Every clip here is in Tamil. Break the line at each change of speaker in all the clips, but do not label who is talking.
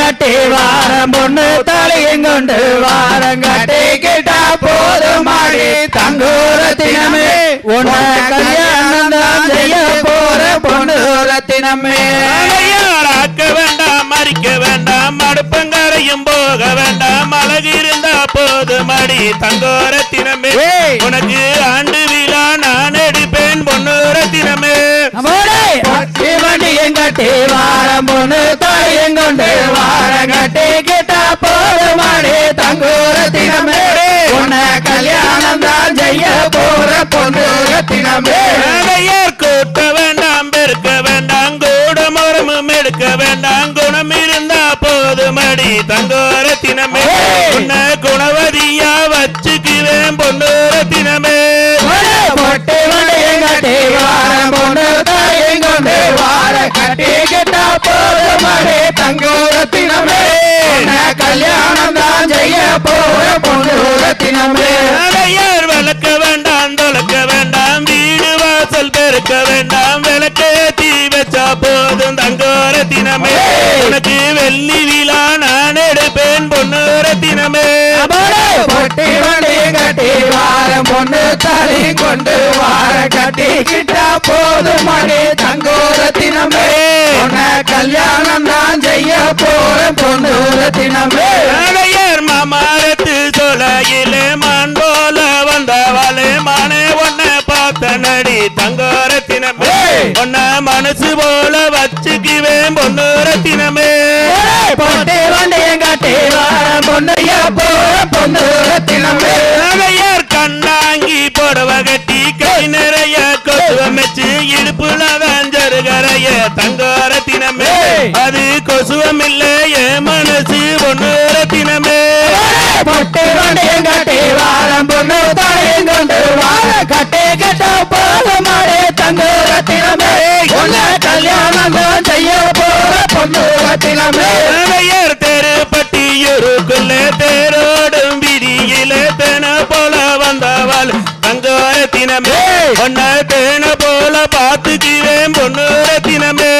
கட்டி வாரம் பொண்ணு தலையும் கொண்டு வாரம் கட்டி கிட்டா போதும் மாடி தங்கூரத்தினமே உன்னை கல்யாணம் தான் செய்ய போற பொண்ணு ரத்தினமே.
ஆக்க வேண்டாம் மறிக்க வேண்டாம் அடுப்பங்கரையும் போக வேண்டாம் அழகு இருந்தா போதும் அடி தங்கோரத்தினமே உனக்கு ஆண்டு விழா நான் எடுப்பேன் பொண்ணு ரத்தினமே.
வண்டியும் கட்டி வாரம் பொண்ணு தாயும் கொண்டு வாரம் கட்டி கிட்டா போதும் மாடி தங்கூரத்தினமே உன்னை கல்யாணம் தான் செய்ய போற பொண்ணு ரத்தினமே.
கூட்ட வேண்டாம் பெருக்க வேண்டாம் கூட மரமும் எடுக்க வேண்டாம் குணம் இருந்தா போதும் அடி தங்கோரத்தினமே உன்னை குணவதியா வச்சுக்குவேன் பொண்ணு ரத்தினமே.
பொட்டு வண்டியும் கட்டி வாரம் பொண்ணு தாயும் கொண்டு வாரம் கட்டி கிட்டா போதும் மாடி தங்கூரத்தினமே உன்னை கல்யாணம் தான் செய்ய போற பொண்ணு ரத்தினமே.
யார் வளர்க்க வேண்டாம் தொலைக்க வேண்டாம் வீடு வாசல் பெருக்க வேண்டாம் விளக்கேத்தி வச்சா போதும் தங்கோரத்தினமே உனக்கு வெள்ளி விழா நான் எடுப்பேன் பொண்ணு ரத்தினமே.
பொட்டி வண்டியும் கட்டி வாரம் பொண்ணு தாயும் கொண்டு வாரம் கட்டி கிட்டா போதும் மாடி தங்கூரத்தினமே உன்னை கல்யாணம் தான் செய்ய போற பொண்ணு ரத்தினமே.
மாமரத்து சொலையிலே மான் போல வந்தவாளே மானே உன்னை பார்த்த நடி தங்கோரத்தினமே உன்னை மனசு போல வச்சுக்குவேன் பொண்ணு ரத்தினமே.
பொட்டி வண்டியும் கட்டி வாரம் பொண்ணைய போற பொண்ணு ரத்தினமே.
கண்ணாங்கி புடவ கட்டி கை நிறைய கொசுவம் வச்சு இடுப்புல வஞ்சருகரைய தங்கோரத்தினமே அது கொசுவம் இல்லையே மனசு பொண்ணு ரத்தினமே.
பொட்டி வண்டியும் கட்டி வாரம் பொண்ணு தாயும் கொண்டு வாரம் கட்டி கிட்ட போதும் மாடி தங்கூரத்தினமே உன்னை கல்யாணம் தான் செய்ய போற பொண்ணு ரத்தினமே.
தெருப்பட்டியூருக்குள்ளே தேரோடும் விதியிலே தேன போல வந்தவள் தங்கோரத்தினமே உன்னை தேன போல பார்த்துக்குவேன் பொண்ணு ரத்தினமே.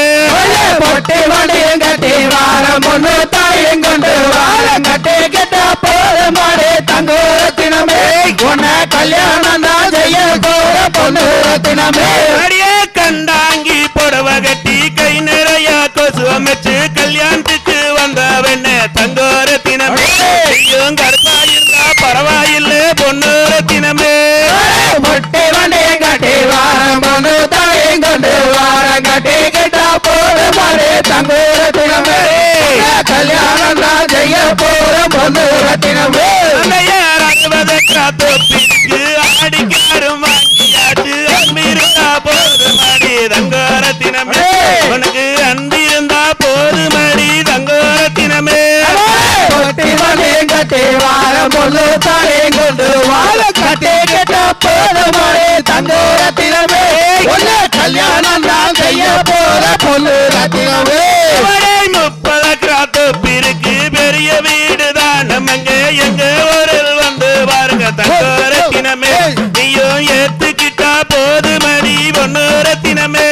பொட்டி வண்டியும் கட்டி வாரம் பொண்ணு தாயும் கொண்டு வாரம் கட்டி கிட்ட போதும் மாடி தங்கூரத்தினமே உன்னை கல்யாணம் தான் செய்ய போற பொண்ணு ரத்தினமே.
அடியே கண்டாங்கி புடவ கட்டி கை நிறைய கொசுவம் வச்சு கல்யாணத்துக்கு வந்த வெண்ண தங்கோரத்தினமே ஐயும் கருப்பாயிருந்தா பரவாயில்லை பொண்ணு ரத்தினமே.
பொட்டி வண்டியும் கட்டி வாரம் பொண்ணு தாயும் கொண்டு வாரம் கட்டி கிட்டா போதும் மாடி தங்கூரத்தினமே கல்யாணம் தான் செய்ய போற பொண்ணு ரத்தினமே.
தொப்பிற்கு ஆடிக்காரும் வாங்கியாச்சு அன்பிருந்தா போது மடி தங்கோரத்தினமே உனக்கு அன்பிருந்தா போது மடி தங்கோரத்தினமே.
பொட்டி வண்டியும் கட்டி வாரம் பொண்ணு தாயும் கொண்டு வாரம் கட்டி கிட்ட போதும் மாடி தங்கூரத்தினமே உன்னை கல்யாணம் தான் செய்ய போற பொண்ணு ரத்தினமே.
30 தொப்பிற்கு பெரிய வீடு தான் நம்மங்க எங்க ஊரில் வந்து பாருங்க தங்கோரத்தினமே நீயும் ஏத்துக்கிட்டா போது மடி பொண்ணு ரத்தினமே.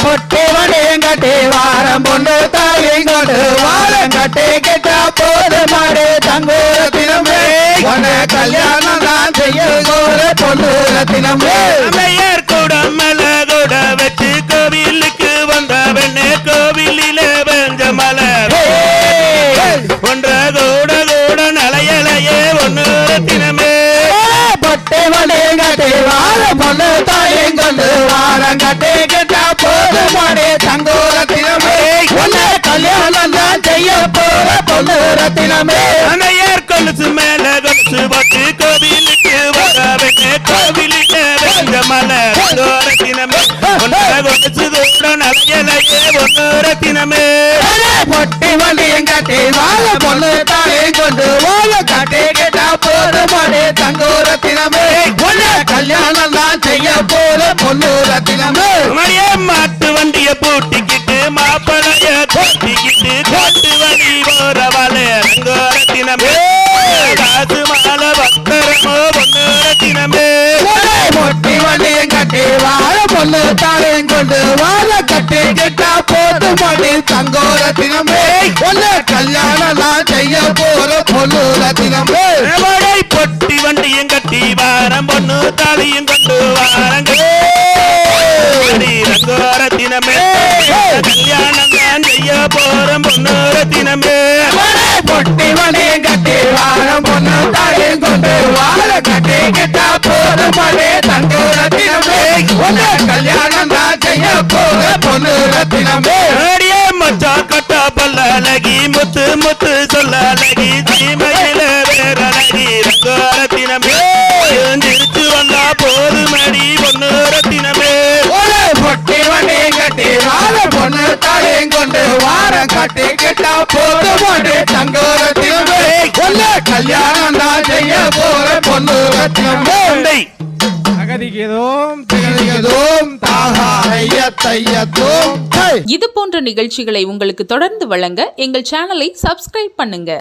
பொட்டி வண்டியும் கட்டி வாரம் பொண்ணு தாயும் கொண்டு வாரம் கட்டி கிட்ட போதும் மாடி தங்கூரத்தினமே உன்னை கல்யாணம் தான் செய்ய போற பொண்ணு ரத்தினமே.
கூடம் மேல கூட வச்சு கோவிலுக்கு வந்த வெண்ணே கோவிலிலே வெஞ்ச மலர் ஒன்ற கூட கூட நலையலையே ஒன்னு ரத்தினமே.
பொட்டி வண்டியும் கட்டி வாரம் பொண்ணு தாயும் கொண்டு வாரம் கட்டி கிட்ட போதும் மாடி தங்கூரத்தினமே உன்னை கல்யாணம் தான் செய்ய போற பொண்ணு ரத்தினமே.
கொலுசு மேல கொலுசு போட்டு கோவிலுக்கு வந்த வெண்ணே கோவிலிலே வெஞ்ச மலர் ரத்தினமே ஒன்ற கொலுசு கூட நலையலையே ஒன்னு ரத்தினமே.
பொட்டி வண்டியும் கட்டி வாரம் பொண்ணு தாயும் கொண்டு வாரம் கட்டி கிட்ட போதும் மாடி தங்கூரத்தினமே உன்னை கல்யாணம் தான் செய்ய போற பொண்ணு ரத்தினமே.
மாட்டு வண்டிய பூட்டிக்கிட்டு மாப்பிளைய கொட்டிக்கிட்டு கோட்டு வழி போறவாளே தங்கோரத்தினமே காசு மாலை பத்திரமோ பொண்ணு ரத்தினமே.
பொட்டி வண்டியும் கட்டி வாரம் பொண்ணு தாயும் கொண்டு வாரம் கட்டி கிட்ட போதும் மாடி தங்கோரத்தினமே உன்னை கல்யாணம் தான் செய்ய போற பொண்ணு ரத்தினமே
மழை பொட்டி வண்டியும் கட்டி வாரம் பொண்ணு தாலியும் கொண்டு வாரங்க ரங்கோரத்தினமே கல்யாணம் தான் செய்ய போற பொண்ணு ரத்தினமே
பொட்டி வண்டியும் கட்டி வாரம் பொண்ணு தாலியும் கொண்டு வார கட்டி கிட்டா போற மழை தங்க ரத்தினமே கல்யாணம் தான் செய்ய போற பொண்ணு ரத்தினமே
மச்சா கட்டா பல்ல அழகி முத்து முத்து சொல்ல அழகி சீமையில வேற அழகி ரங்கோரத்தினமே திருச்சு வந்தா போது மடி பொண்ணு ரத்தினமே
பொட்டி வண்டி கட்டி வார பொண்ணு தாலியும் கொண்டு வார கட்டி கிட்டா போது மழை தங்க ரத்தினமே கல்யாணம் தான் செய்ய போற பொண்ணு ரத்தினமே
இது போன்ற நிகழ்ச்சிகளை உங்களுக்கு தொடர்ந்து வழங்க எங்கள் சேனலை சப்ஸ்கிரைப் பண்ணுங்க.